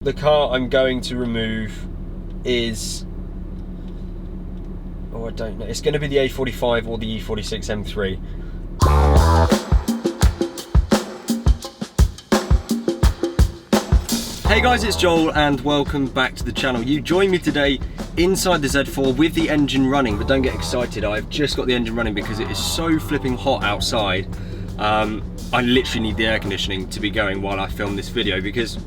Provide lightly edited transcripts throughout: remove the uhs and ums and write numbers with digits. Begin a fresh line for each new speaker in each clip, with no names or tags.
The car I'm going to remove is, oh, I don't know, it's going to be the A45 or the E46 M3. Hey guys, it's Joel and welcome back to the channel. You join me today inside the Z4 with the engine running, but don't get excited, I've just got the engine running because it is so flipping hot outside. I literally need the air conditioning to be going while I film this video, because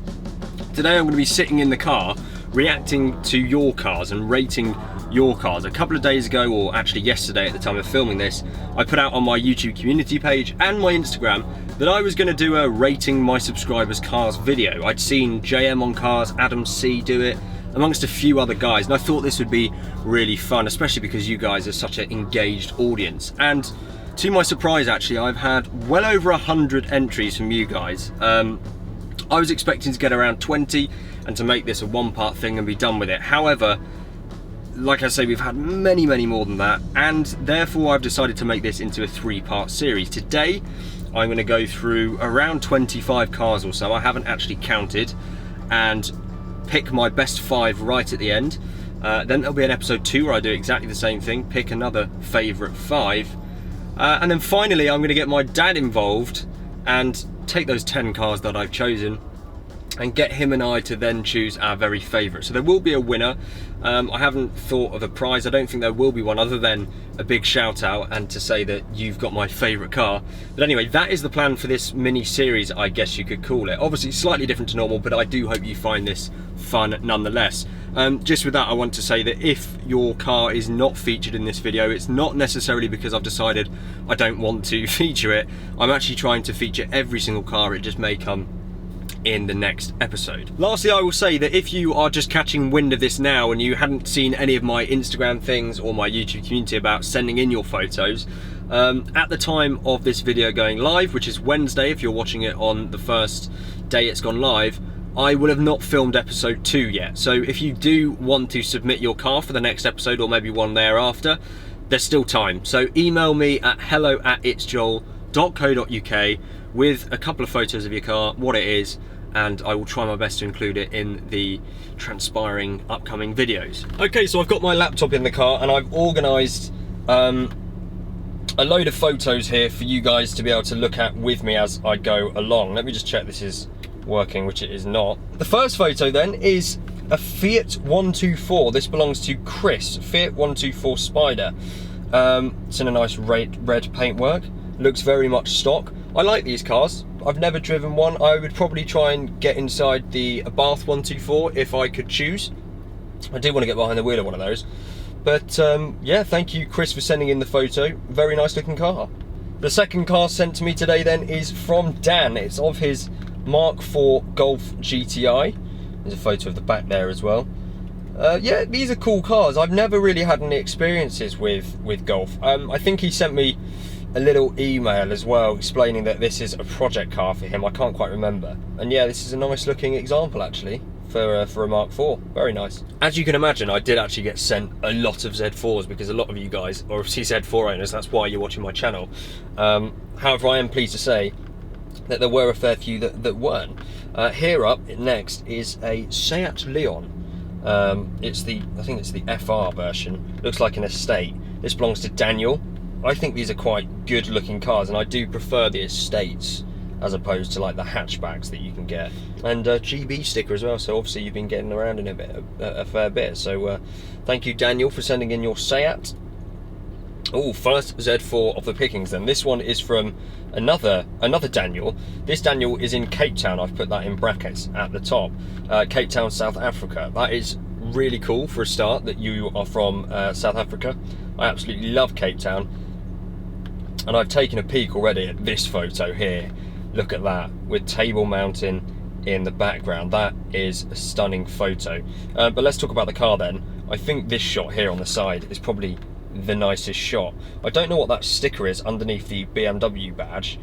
today I'm going to be sitting in the car reacting to your cars and rating your cars. A couple of days ago, or actually yesterday at the time of filming this, I put out on my YouTube community page and my Instagram that I was going to do a rating my subscribers cars video. I'd seen JM on Cars, Adam C do it, amongst a few other guys, and I thought this would be really fun, especially because you guys are such an engaged audience. And to my surprise, actually, I've had well over 100 entries from you guys. I was expecting to get around 20 and to make this a one-part thing and be done with it. However, like I say, we've had many more than that, and therefore I've decided to make this into a three-part series. Today, I'm going to go through around 25 cars or so, I haven't actually counted, and pick my best 5 right at the end. Then there'll be an episode 2 where I do exactly the same thing, pick another favourite 5. And then finally, I'm going to get my dad involved and take those 10 cars that I've chosen and get him and I to then choose our very favourite. So there will be a winner. I haven't thought of a prize. I don't think there will be one other than a big shout out and to say that you've got my favourite car. But anyway, that is the plan for this mini series, I guess you could call it. Obviously slightly different to normal, but I do hope you find this fun nonetheless. Just with that, I want to say that if your car is not featured in this video, it's not necessarily because I've decided I don't want to feature it. I'm actually trying to feature every single car. It just may come in the next episode. Lastly, I will say that if you are just catching wind of this now and you hadn't seen any of my Instagram things or my YouTube community about sending in your photos, at the time of this video going live, which is Wednesday if you're watching it on the first day it's gone live, I will have not filmed episode 2 yet. So if you do want to submit your car for the next episode, or maybe one thereafter, there's still time. So email me at hello@itsjoel.co.uk with a couple of photos of your car, what it is, and I will try my best to include it in the transpiring upcoming videos. Okay, so I've got my laptop in the car and I've organised a load of photos here for you guys to be able to look at with me as I go along. Let me just check this is working, which it is not. The first photo then is a Fiat 124. This belongs to Chris, Fiat 124 Spider. It's in a nice red paintwork, looks very much stock. I like these cars. I've never driven one. I would probably try and get inside the Bath 124 if I could choose. I do want to get behind the wheel of one of those. But yeah, thank you Chris for sending in the photo. Very nice looking car. The second car sent to me today then is from Dan. It's of his Mark IV Golf GTI. There's a photo of the back there as well. Yeah, these are cool cars. I've never really had any experiences with Golf. I think he sent me a little email as well explaining that this is a project car for him. I can't quite remember. And yeah, this is a nice looking example actually for a Mark IV. Very nice. As you can imagine, I did actually get sent a lot of Z4s because a lot of you guys are obviously Z4 owners. That's why you're watching my channel. However, I am pleased to say that there were a fair few that weren't. Here up next is a Seat Leon. I think it's the FR version. Looks like an estate. This belongs to Daniel. I think these are quite good looking cars, and I do prefer the estates as opposed to like the hatchbacks that you can get. And GB sticker as well, so obviously you've been getting around in a fair bit. So thank you Daniel for sending in your Seat. Oh, first Z4 of the pickings then. This one is from another Daniel. This Daniel is in Cape Town. I've put that in brackets at the top. Cape Town, South Africa. That is really cool for a start that you are from South Africa. I absolutely love Cape Town. And I've taken a peek already at this photo here. Look at that, with Table Mountain in the background. That is a stunning photo. But let's talk about the car then. I think this shot here on the side is probably the nicest shot. I don't know what that sticker is underneath the BMW badge.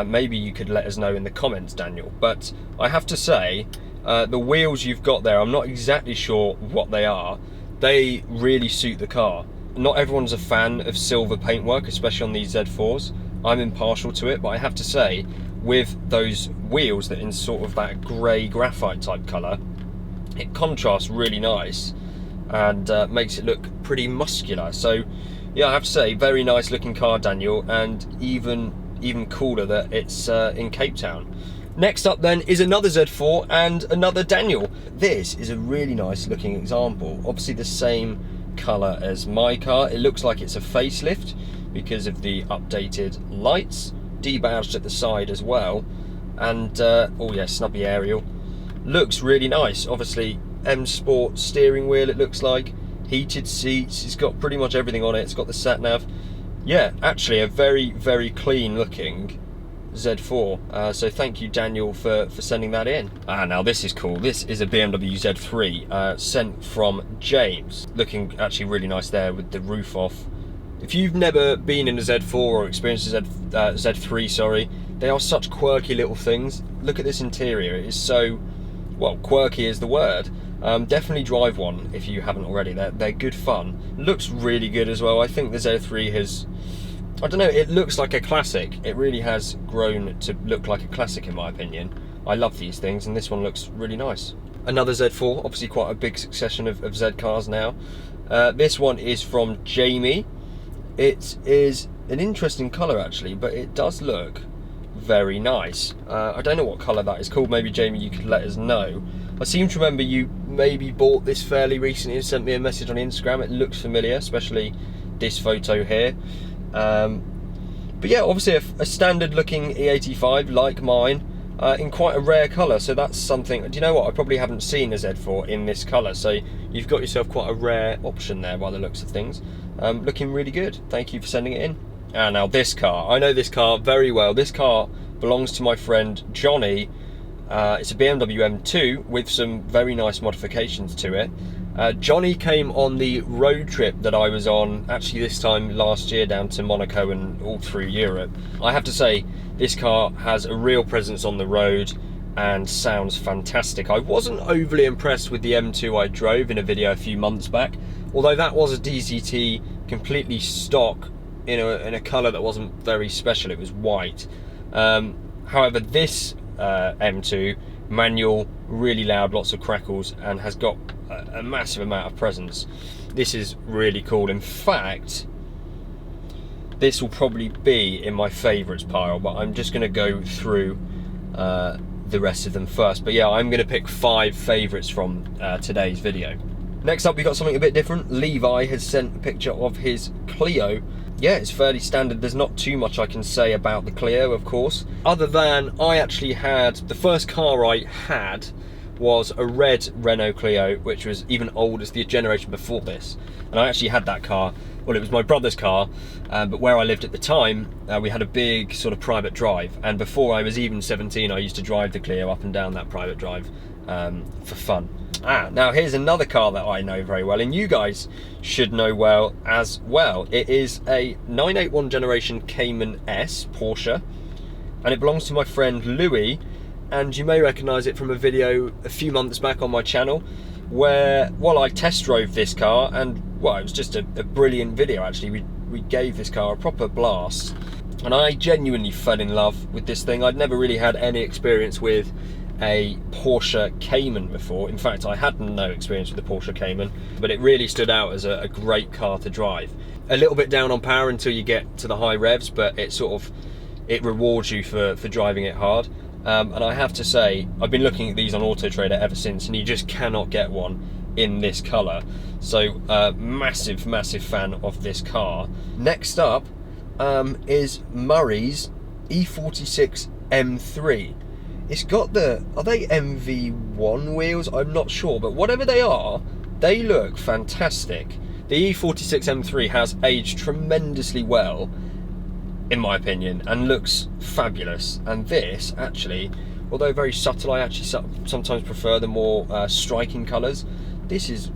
Maybe you could let us know in the comments, Daniel. But I have to say, the wheels you've got there, I'm not exactly sure what they are. They really suit the car. Not everyone's a fan of silver paintwork, especially on these Z4s. I'm impartial to it, but I have to say, with those wheels that in sort of that grey graphite type colour, it contrasts really nice and makes it look pretty muscular. So yeah, I have to say, very nice looking car, Daniel, and even cooler that it's in Cape Town. Next up then is another Z4 and another Daniel. This is a really nice looking example. Obviously the same colour as my car. It looks like it's a facelift because of the updated lights, debadged at the side as well, and oh yeah, snubby aerial. Looks really nice. Obviously M Sport steering wheel, it looks like, heated seats, it's got pretty much everything on it. It's got the sat nav. Yeah, actually a very, very clean looking Z4. So thank you, Daniel, for sending that in. Now this is cool. This is a BMW Z3 sent from James. Looking actually really nice there with the roof off. If you've never been in a Z4 or experienced a Z3, sorry, they are such quirky little things. Look at this interior. It is so, well, quirky is the word. Definitely drive one if you haven't already. They're good fun. Looks really good as well. I think the Z3 has, I don't know, it looks like a classic. It really has grown to look like a classic in my opinion. I love these things, and this one looks really nice. Another Z4, obviously quite a big succession of Z cars now. This one is from Jamie. It is an interesting colour actually, but it does look very nice. I don't know what colour that is called. Maybe Jamie, you could let us know. I seem to remember you maybe bought this fairly recently and sent me a message on Instagram. It looks familiar, especially this photo here. But yeah, obviously a standard looking E85 like mine, in quite a rare colour. So that's something, do you know what, I probably haven't seen a Z4 in this colour, so you've got yourself quite a rare option there by the looks of things. Looking really good. Thank you for sending it in. And now this car, I know this car very well. This car belongs to my friend Johnny. It's a BMW M2 with some very nice modifications to it. Johnny came on the road trip that I was on, actually this time last year, down to Monaco and all through Europe. I have to say, this car has a real presence on the road and sounds fantastic. I wasn't overly impressed with the M2 I drove in a video a few months back, although that was a DCT, completely stock, in a colour that wasn't very special. It was white. However, this M2 manual, really loud, lots of crackles, and has got a massive amount of presence. This is really cool. In fact, this will probably be in my favourites pile, but I'm just going to go through the rest of them first. But yeah, I'm going to pick 5 favourites from today's video. Next up, we got something a bit different. Levi has sent a picture of his Clio. Yeah, it's fairly standard. There's not too much I can say about the Clio, of course, other than I actually had, the first car I had was a red Renault Clio, which was even old as the generation before this. And I actually had that car, well, it was my brother's car, but where I lived at the time, we had a big sort of private drive. And before I was even 17, I used to drive the Clio up and down that private drive for fun. Now here's another car that I know very well, and you guys should know well as well. It is a 981 generation Cayman S Porsche, and it belongs to my friend Louis, and you may recognise it from a video a few months back on my channel where, well, I test drove this car, and well, it was just a brilliant video actually. We gave this car a proper blast, and I genuinely fell in love with this thing. I'd never really had any experience with a Porsche Cayman before. In fact, I had no experience with the Porsche Cayman, but it really stood out as a great car to drive. A little bit down on power until you get to the high revs, but it rewards you for driving it hard. And I have to say, I've been looking at these on Auto Trader ever since, and you just cannot get one in this colour. So massive fan of this car. Next up is Murray's E46 M3. It's got are they MV1 wheels? I'm not sure, but whatever they are, they look fantastic. The E46 M3 has aged tremendously well, in my opinion, and looks fabulous. And this, actually, although very subtle, I actually sometimes prefer the more striking colours. This is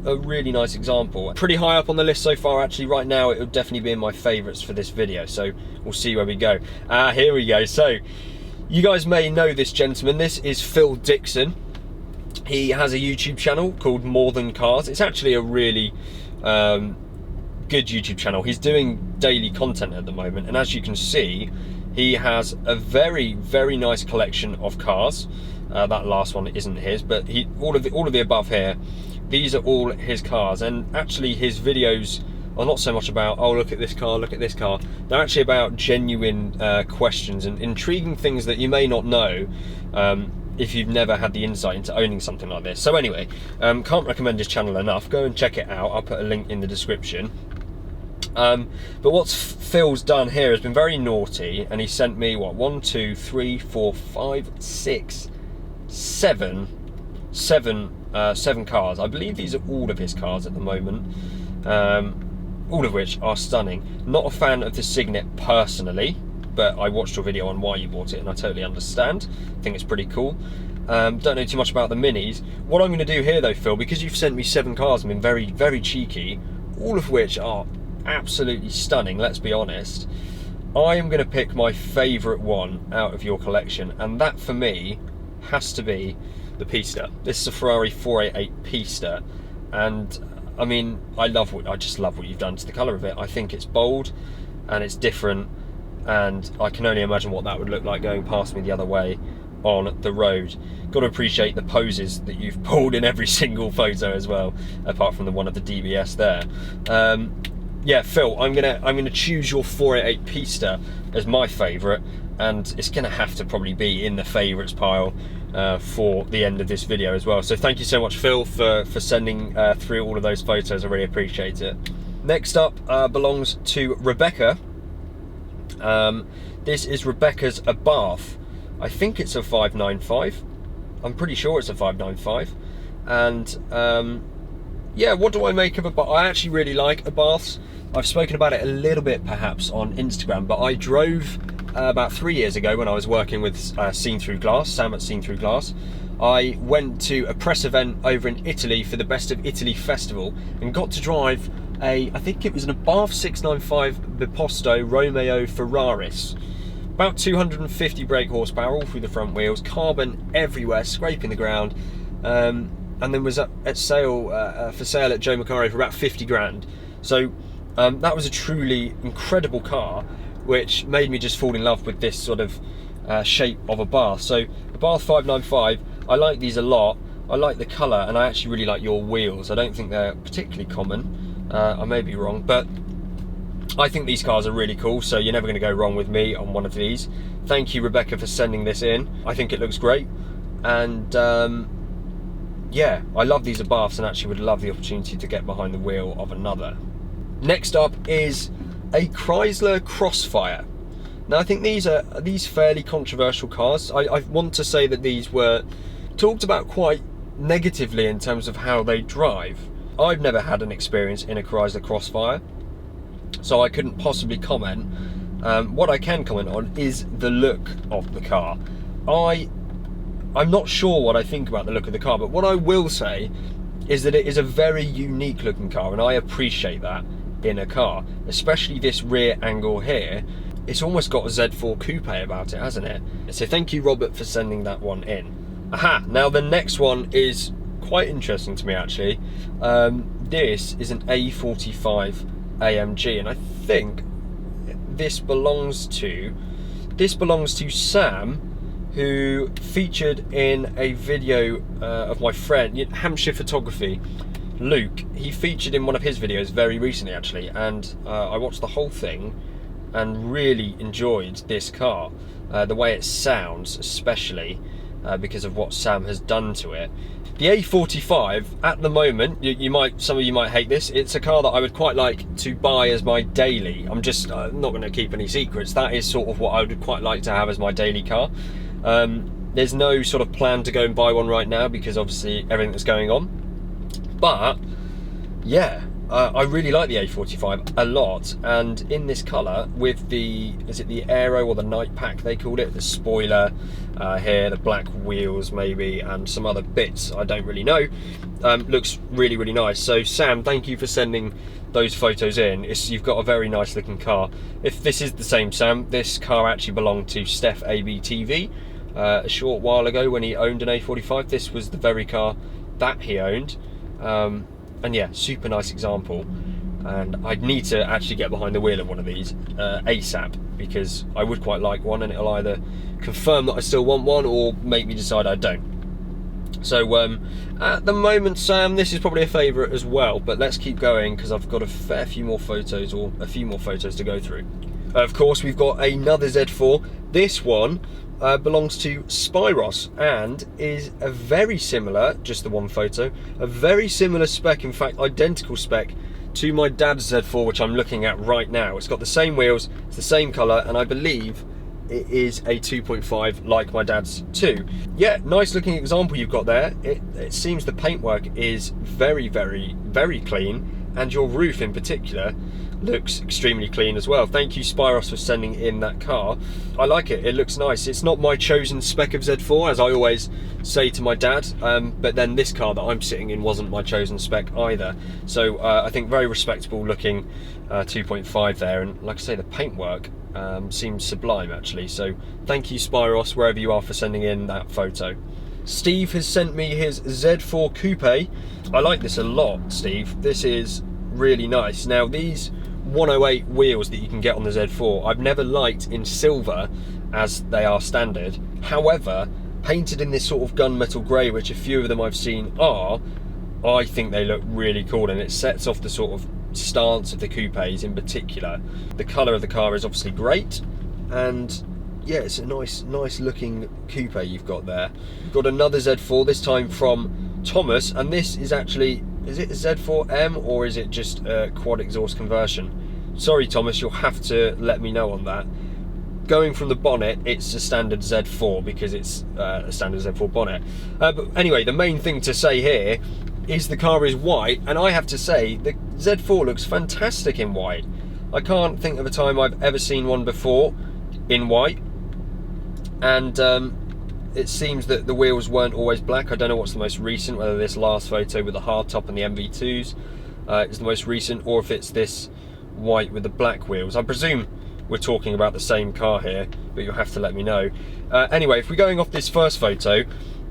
a really nice example. Pretty high up on the list so far, actually. Right now, it would definitely be in my favourites for this video, so we'll see where we go. Here we go. So, you guys may know this gentleman. This is Phil Dixon. He has a YouTube channel called MoreThanCars. It's actually a really good YouTube channel. He's doing daily content at the moment, and as you can see, he has a very nice collection of cars. That last one isn't his, but all of the above here, these are all his cars. And actually his videos are not so much about, oh, look at this car, look at this car. They're actually about genuine questions and intriguing things that you may not know if you've never had the insight into owning something like this. So anyway, can't recommend his channel enough. Go and check it out. I'll put a link in the description. But what Phil's done here has been very naughty, and he sent me, what, 1, 2, 3, 4, 5, 6, 7 cars. I believe these are all of his cars at the moment, all of which are stunning. Not a fan of the Signet personally, but I watched your video on why you bought it and I totally understand. I think it's pretty cool. Don't know too much about the Minis. What I'm going to do here though, Phil, because you've sent me 7 cars and been very, very cheeky, all of which are absolutely stunning, let's be honest, I am going to pick my favourite one out of your collection, and that for me has to be the Pista. This is a Ferrari 488 Pista, and I mean, I just love what you've done to the colour of it. I think it's bold and it's different, and I can only imagine what that would look like going past me the other way on the road. Got to appreciate the poses that you've pulled in every single photo as well, apart from the one of the DBS there. Yeah, Phil, I'm gonna choose your 488 Pista as my favourite, and it's gonna have to probably be in the favourites pile for the end of this video as well. So thank you so much, Phil, for sending through all of those photos. I really appreciate it. Next up belongs to Rebecca. This is Rebecca's Abarth. I think it's a 595. I'm pretty sure it's a 595. And yeah, what do I make of Abarth? I actually really like Abarths. I've spoken about it a little bit perhaps on Instagram, but I drove about 3 years ago when I was working with Seen Through Glass, Sam at Seen Through Glass. I went to a press event over in Italy for the Best of Italy festival and got to drive I think it was an Abarth 695 Biposto Romeo Ferraris. About 250 brake horsepower all through the front wheels, carbon everywhere, scraping the ground, and then was for sale at Joe Macari for about 50 grand. So that was a truly incredible car, which made me just fall in love with this sort of shape of Abarth. So Abarth 595, I like these a lot. I like the colour, and I actually really like your wheels. I don't think they're particularly common. I may be wrong, but I think these cars are really cool, so you're never going to go wrong with me on one of these. Thank you, Rebecca, for sending this in. I think it looks great, and yeah, I love these Abarths and actually would love the opportunity to get behind the wheel of another. Next up is a Chrysler Crossfire. Now I think these are fairly controversial cars. I want to say that these were talked about quite negatively in terms of how they drive. I've never had an experience in a Chrysler Crossfire, so I couldn't possibly comment. What I can comment on is the look of the car. I'm not sure what I think about the look of the car, but what I will say is that it is a very unique looking car, and I appreciate that in a car, especially this rear angle here. It's almost got a Z4 Coupe about it, hasn't it? So thank you, Robert, for sending that one in. Aha, now the next one is quite interesting to me actually. This is an A45 AMG, and I think this belongs to Sam, who featured in a video of my friend, Hampshire Photography, Luke. He featured in one of his videos very recently actually, and I watched the whole thing and really enjoyed this car. The way it sounds, especially because of what Sam has done to it. The A45 at the moment, some of you might hate this, it's a car that I would quite like to buy as my daily. I'm not going to keep any secrets. That is sort of what I would quite like to have as my daily car. There's no sort of plan to go and buy one right now because obviously everything that's going on. But yeah, I really like the A45 a lot, and in this colour with is it the Aero or the Night Pack they called it, the spoiler here, the black wheels maybe, and some other bits I don't really know, looks really, really nice. So Sam, thank you for sending those photos in. You've got a very nice looking car. If this is the same Sam, this car actually belonged to Steph ABTV a short while ago when he owned an A45. This was the very car that he owned. And yeah, super nice example. and I'd need to actually get behind the wheel of one of these ASAP, because I would quite like one, and it'll either confirm that I still want one or make me decide I don't. So at the moment, Sam, this is probably a favourite as well, but let's keep going because I've got a fair few more photos, or a few more photos to go through. Of course, we've got another Z4. This one belongs to Spyros and is a very similar, just the one photo, a very similar spec, in fact identical spec to my dad's Z4, which I'm looking at right now. It's got the same wheels, it's the same colour, and I believe it is a 2.5 like my dad's too. Yeah, nice looking example you've got there. It seems the paintwork is very, very, very clean, and your roof in particular looks extremely clean as well. Thank you, Spyros, for sending in that car. I like it, it looks nice. It's not my chosen spec of Z4, as I always say to my dad, but then this car that I'm sitting in wasn't my chosen spec either. So I think very respectable looking 2.5 there, and like I say, the paintwork seems sublime actually. So thank you, Spyros, wherever you are, for sending in that photo. Steve has sent me his Z4 Coupe. I like this a lot, Steve. This is really nice. Now, these 108 wheels that you can get on the Z4, I've never liked in silver as they are standard. However, painted in this sort of gunmetal grey, which a few of them I've seen are, I think they look really cool, and it sets off the sort of stance of the coupes in particular. The colour of the car is obviously great, and yeah, it's a nice looking coupe you've got there. You've got another Z4, this time from Thomas, and this is actually, is it a Z4M or is it just a quad exhaust conversion? Sorry, Thomas, you'll have to let me know on that. Going from the bonnet, it's a standard Z4 because it's a standard Z4 bonnet. But anyway, the main thing to say here is the car is white, and I have to say the Z4 looks fantastic in white. I can't think of a time I've ever seen one before in white, and it seems that the wheels weren't always black. I don't know what's the most recent, whether this last photo with the hard top and the MV2s is the most recent, or if it's this white with the black wheels. I presume we're talking about the same car here, but you'll have to let me know. Anyway, if we're going off this first photo,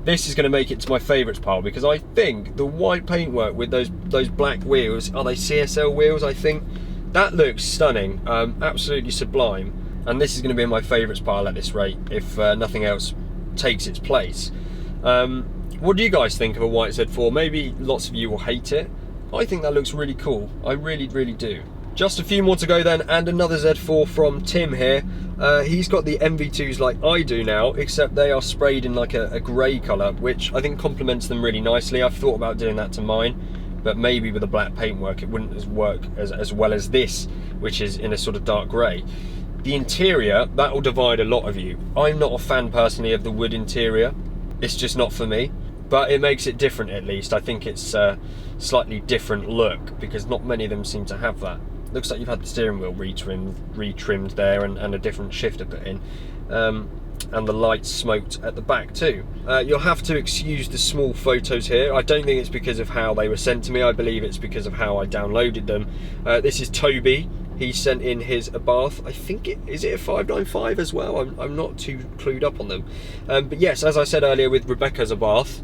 this is going to make it to my favourites pile, because I think the white paintwork with those black wheels, are they CSL wheels, I think? That looks stunning, absolutely sublime, and this is going to be in my favourites pile at this rate, if nothing else takes its place. What do you guys think of a white Z4? Maybe lots of you will hate it. I think that looks really cool. I really, really do. Just a few more to go then, and another Z4 from Tim here. He's got the MV2s like I do now, except they are sprayed in like a grey colour, which I think complements them really nicely. I've thought about doing that to mine, but maybe with the black paintwork it wouldn't work as well as this, which is in a sort of dark grey. The interior, that will divide a lot of you. I'm not a fan personally of the wood interior. It's just not for me, but it makes it different at least. I think it's a slightly different look, because not many of them seem to have that. Looks like you've had the steering wheel retrimmed there, and a different shifter put in. And the lights smoked at the back too. You'll have to excuse the small photos here. I don't think it's because of how they were sent to me. I believe it's because of how I downloaded them. This is Toby. He sent in his Abarth. I think is it a 595 as well? I'm not too clued up on them. But yes, as I said earlier with Rebecca's Abarth,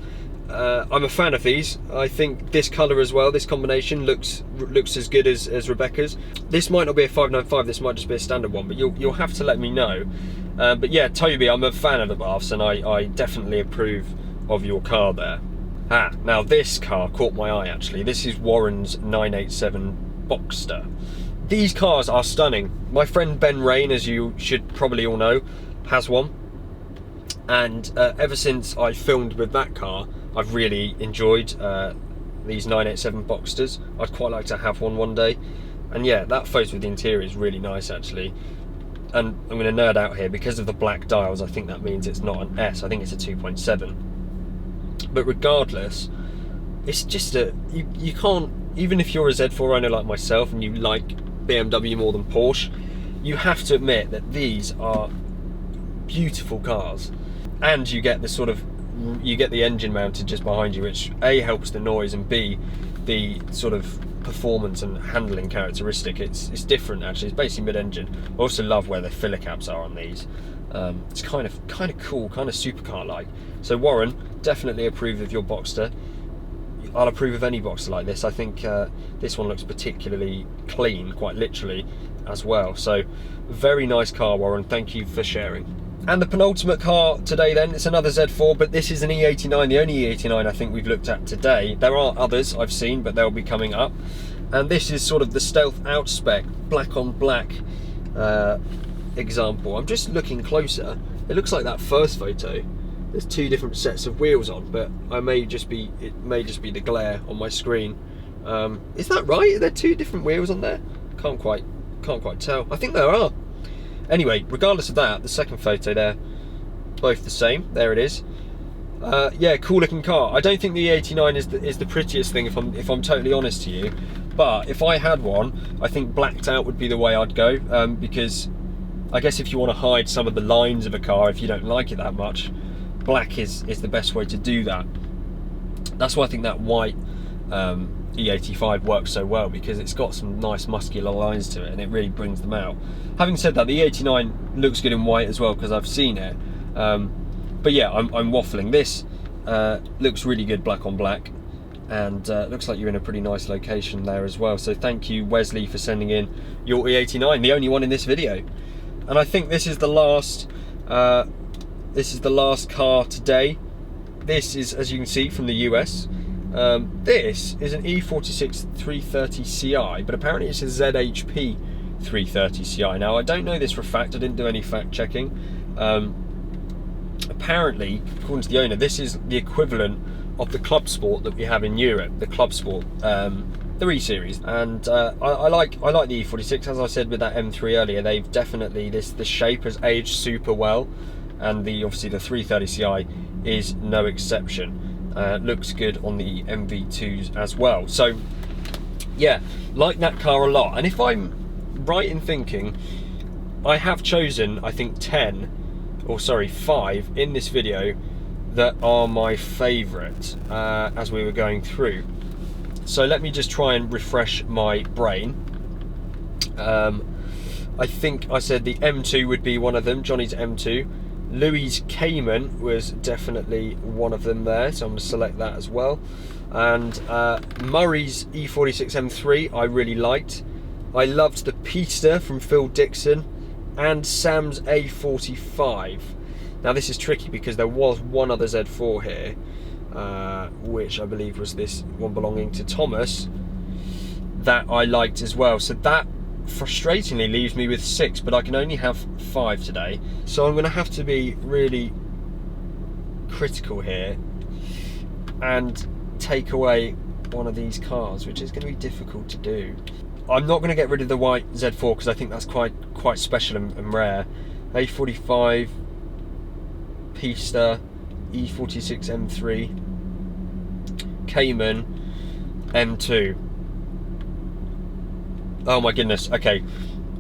I'm a fan of these. I think this colour as well, this combination looks as good as Rebecca's. This might not be a 595, this might just be a standard one, but you'll have to let me know. But yeah, Toby, I'm a fan of Abarths, and I definitely approve of your car there. Now this car caught my eye actually. This is Warren's 987 Boxster. These cars are stunning. My friend Ben Rain, as you should probably all know, has one. And ever since I filmed with that car, I've really enjoyed these 987 Boxsters. I'd quite like to have one day. And yeah, that photo of the interior is really nice actually. And I'm going to nerd out here, because of the black dials, I think that means it's not an S, I think it's a 2.7. But regardless, it's just you can't, even if you're a Z4 owner like myself and you like BMW more than Porsche, you have to admit that these are beautiful cars. And you get the engine mounted just behind you, which A, helps the noise, and B, the sort of performance and handling characteristic. It's different actually. It's basically mid-engine. I also love where the filler caps are on these. It's kind of cool, kind of supercar like. So Warren, definitely approve of your Boxster. I'll approve of any Boxster like this. I think this one looks particularly clean, quite literally, as well. So, very nice car, Warren. Thank you for sharing. And the penultimate car today then, it's another Z4, but this is an E89, the only E89 I think we've looked at today. There are others I've seen, but they'll be coming up. And this is sort of the stealth out spec, black on black example. I'm just looking closer. It looks like that first photo. There's two different sets of wheels on, but it may just be the glare on my screen. Is that right? Are there two different wheels on there? Can't quite tell. I think there are. Anyway, regardless of that, the second photo there, both the same. There it is. Yeah, cool looking car. I don't think the E89 is the prettiest thing, if I'm totally honest to you. But if I had one, I think blacked out would be the way I'd go, because I guess if you want to hide some of the lines of a car, if you don't like it that much, black is the best way to do that. That's why I think that white E85 works so well, because it's got some nice muscular lines to it and it really brings them out. Having said that, the E89 looks good in white as well because I've seen it. But yeah, I'm waffling. This looks really good black on black, and looks like you're in a pretty nice location there as well. So thank you, Wesley, for sending in your E89, the only one in this video. And I think this is the last car today. This is, as you can see, from the US. This is an E46 330 Ci, but apparently it's a ZHP 330 Ci. Now, I don't know this for a fact. I didn't do any fact checking. Apparently, according to the owner, this is the equivalent of the Club Sport that we have in Europe, the Club Sport 3 Series. And I like the E46. As I said with that M3 earlier, they've definitely, the shape has aged super well, and obviously the 330 Ci is no exception. Looks good on the MV2s as well. So yeah, like that car a lot. And if I'm right in thinking, I have chosen, I think 5 in this video that are my favourite as we were going through. So let me just try and refresh my brain. I think I said the M2 would be one of them, Johnny's M2. Louis' Cayman was definitely one of them there, so I'm going to select that as well. And Murray's E46 M3 I really liked. I loved the Pista from Phil Dixon and Sam's A45. Now this is tricky because there was one other Z4 here, which I believe was this one belonging to Thomas, that I liked as well. So that frustratingly leaves me with 6, but I can only have 5 today. So I'm going to have to be really critical here and take away one of these cars, which is going to be difficult to do. I'm not going to get rid of the white Z4 because I think that's quite special and rare. A45, Pista, E46 M3, Cayman, M2. Oh my goodness, okay.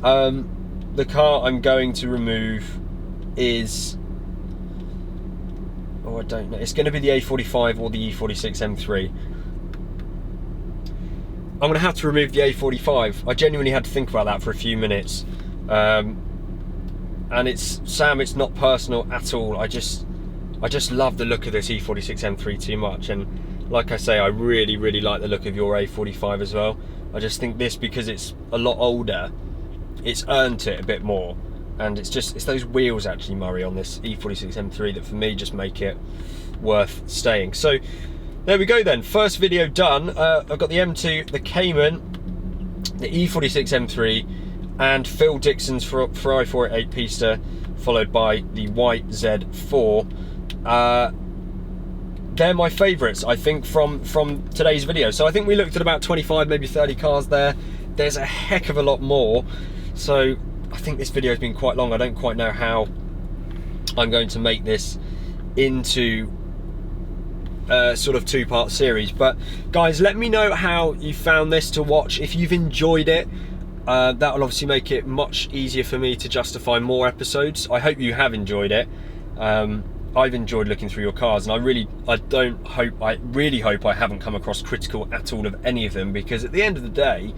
The car I'm going to remove is, I don't know. It's going to be the A45 or the E46 M3. I'm going to have to remove the A45. I genuinely had to think about that for a few minutes. And it's, Sam, it's not personal at all. I just love the look of this E46 M3 too much. And like I say, I really like the look of your A45 as well. I just think this, because it's a lot older, it's earned it a bit more. And it's those wheels actually, Murray, on this E46 M3 that for me just make it worth staying. So there we go then, first video done. I've got the M2, the Cayman, the E46 M3, and Phil Dixon's Ferrari 488 Pista, followed by the white Z4. They're my favourites, I think, from today's video. So I think we looked at about 25, maybe 30 cars there. There's a heck of a lot more. So I think this video has been quite long. I don't quite know how I'm going to make this into a sort of 2-part series. But guys, let me know how you found this to watch. If you've enjoyed it, that will obviously make it much easier for me to justify more episodes. I hope you have enjoyed it. I've enjoyed looking through your cars, and I really hope I haven't come across critical at all of any of them, because at the end of the day,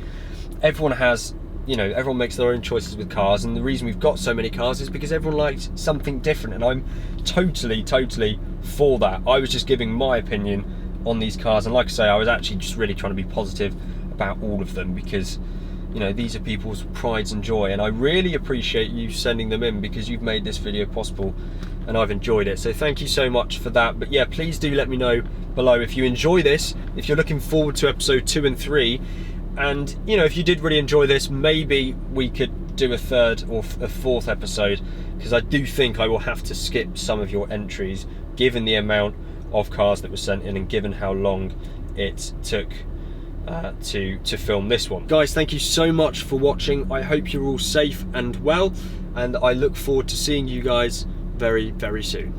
everyone has, you know, everyone makes their own choices with cars, and the reason we've got so many cars is because everyone likes something different, and I'm totally for that. I was just giving my opinion on these cars. And like I say, I was actually just really trying to be positive about all of them, because you know, these are people's prides and joy, and I really appreciate you sending them in, because you've made this video possible and I've enjoyed it. So thank you so much for that. But yeah, please do let me know below if you enjoy this, if you're looking forward to episode 2 and 3, and you know, if you did really enjoy this, maybe we could do a third or a fourth episode, because I do think I will have to skip some of your entries given the amount of cars that were sent in and given how long it took to film this one. Guys, thank you so much for watching. I hope you're all safe and well, and I look forward to seeing you guys very, very soon.